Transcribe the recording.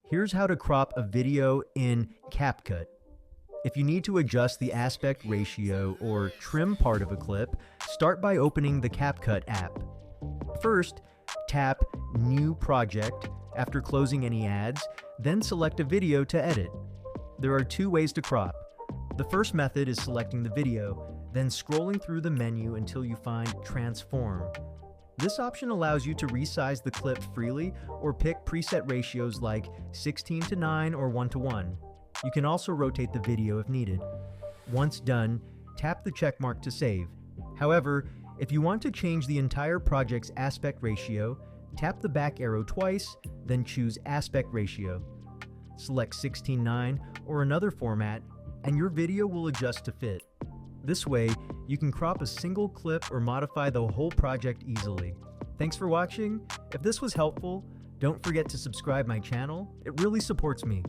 Here's how to crop a video in CapCut. If you need to adjust the aspect ratio or trim part of a clip, start by opening the CapCut app. First, tap New Project after closing any ads, then select a video to edit. There are two ways to crop. The first method is selecting the video, then scrolling through the menu until you find Transform. This option allows you to resize the clip freely or pick preset ratios like 16:9 or 1:1. You can also rotate the video if needed. Once done, tap the check mark to save. However, if you want to change the entire project's aspect ratio, tap the back arrow twice, then choose Aspect Ratio. Select 16:9 or another format, and your video will adjust to fit. This way, you can crop a single clip or modify the whole project easily. Thanks for watching. If this was helpful, don't forget to subscribe my channel. It really supports me.